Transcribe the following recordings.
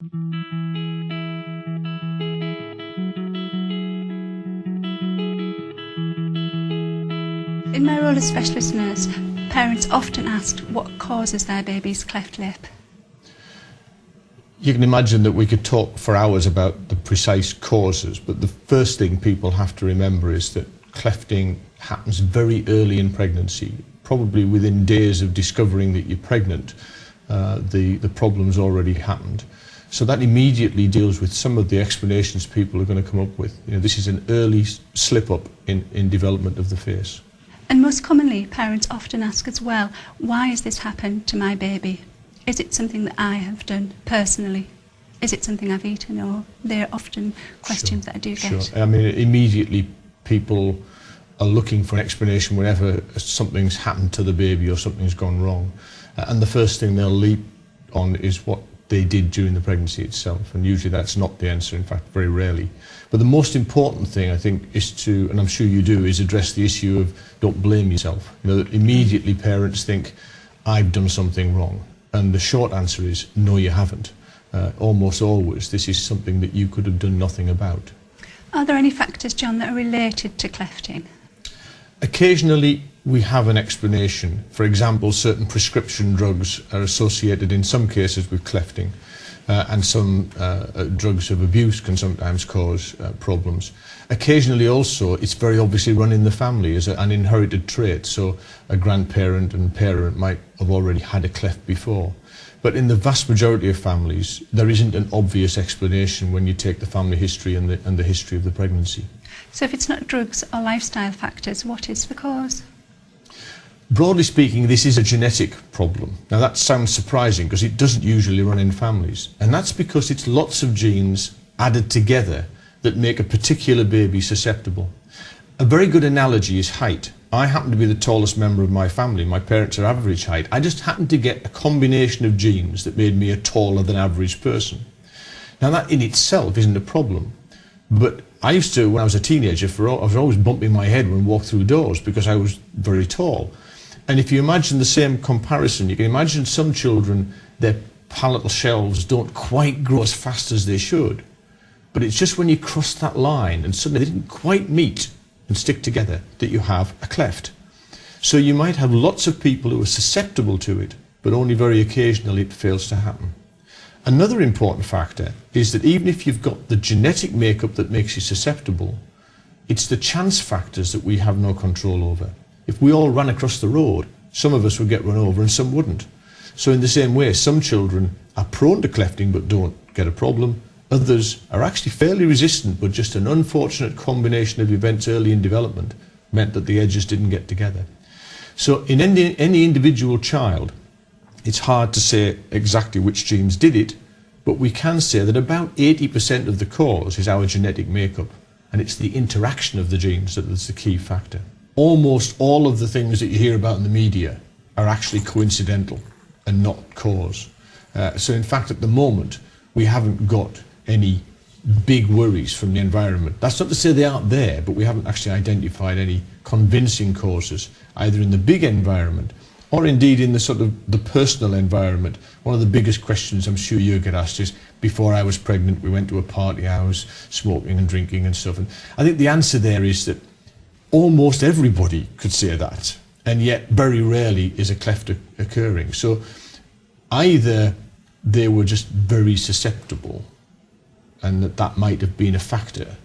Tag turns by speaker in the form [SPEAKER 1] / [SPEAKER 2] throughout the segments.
[SPEAKER 1] In my role as specialist nurse, parents often ask what causes their baby's cleft lip.
[SPEAKER 2] You can imagine that we could talk for hours about the precise causes, but the first thing people have to remember is that clefting happens very early in pregnancy, probably within days of discovering that you're pregnant. The problem's already happened. So that immediately deals with some of the explanations people are going to come up with. You know, this is an early slip-up in development of the face.
[SPEAKER 1] And most commonly, parents often ask as well, why has this happened to my baby? Is it something that I have done personally? Is it something I've eaten? Or they're often questions that I do get.
[SPEAKER 2] Sure. I mean, immediately people are looking for an explanation whenever something's happened to the baby or something's gone wrong. And the first thing they'll leap on is what they did during the pregnancy itself. And usually that's not the answer, in fact, very rarely. But the most important thing, I think, is to, and I'm sure you do, is address the issue of don't blame yourself. You know, that immediately parents think, I've done something wrong. And the short answer is, no, you haven't. Almost always, this is something that you could have done nothing about.
[SPEAKER 1] Are there any factors, John, that are related to clefting?
[SPEAKER 2] Occasionally, we have an explanation. For example, certain prescription drugs are associated in some cases with clefting, and some drugs of abuse can sometimes cause problems. Occasionally also, it's very obviously run in the family as an inherited trait, so a grandparent and parent might have already had a cleft before. But in the vast majority of families, there isn't an obvious explanation when you take the family history and the history of the pregnancy.
[SPEAKER 1] So if it's not drugs or lifestyle factors, what is the cause?
[SPEAKER 2] Broadly speaking, this is a genetic problem. Now that sounds surprising because it doesn't usually run in families. And that's because it's lots of genes added together that make a particular baby susceptible. A very good analogy is height. I happen to be the tallest member of my family. My parents are average height. I just happened to get a combination of genes that made me a taller than average person. Now that in itself isn't a problem. But I used to, when I was a teenager, I was always bumping my head when I walked through doors because I was very tall. And if you imagine the same comparison, you can imagine some children, their palatal shelves don't quite grow as fast as they should. But it's just when you cross that line and suddenly they didn't quite meet and stick together that you have a cleft. So you might have lots of people who are susceptible to it, but only very occasionally it fails to happen. Another important factor is that even if you've got the genetic makeup that makes you susceptible, it's the chance factors that we have no control over. If we all ran across the road, some of us would get run over and some wouldn't. So in the same way, some children are prone to clefting but don't get a problem. Others are actually fairly resistant, but just an unfortunate combination of events early in development meant that the edges didn't get together. So in any individual child, it's hard to say exactly which genes did it, but we can say that about 80% of the cause is our genetic makeup, and it's the interaction of the genes that is the key factor. Almost all of the things that you hear about in the media are actually coincidental and not cause. So in fact, at the moment, we haven't got any big worries from the environment. That's not to say they aren't there, but we haven't actually identified any convincing causes, either in the big environment or indeed in the sort of the personal environment. One of the biggest questions I'm sure you get asked is, before I was pregnant, we went to a party, I was smoking and drinking and stuff. And I think the answer there is that almost everybody could say that, and yet very rarely is a cleft occurring. So either they were just very susceptible and that might have been a factor,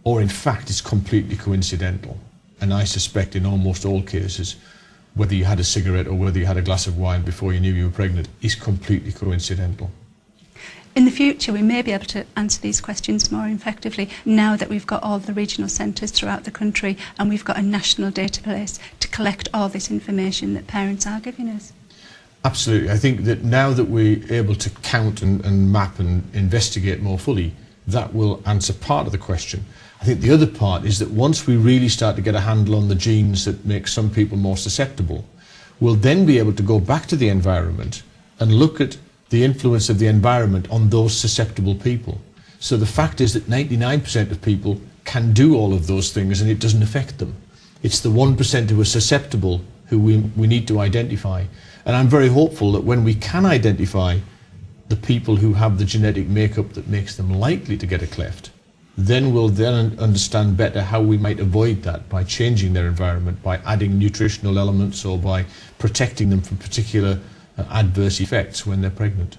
[SPEAKER 2] or in fact it's completely coincidental. And I suspect in almost all cases, whether you had a cigarette or whether you had a glass of wine before you knew you were pregnant is completely coincidental.
[SPEAKER 1] In the future, we may be able to answer these questions more effectively now that we've got all the regional centres throughout the country and we've got a national database to collect all this information that parents are giving us.
[SPEAKER 2] Absolutely. I think that now that we're able to count and map and investigate more fully, that will answer part of the question. I think the other part is that once we really start to get a handle on the genes that make some people more susceptible, we'll then be able to go back to the environment and look at the influence of the environment on those susceptible people. So the fact is that 99% of people can do all of those things and it doesn't affect them. It's the 1% who are susceptible who we need to identify. And I'm very hopeful that when we can identify the people who have the genetic makeup that makes them likely to get a cleft, then we'll then understand better how we might avoid that by changing their environment, by adding nutritional elements or by protecting them from particular adverse effects when they're pregnant.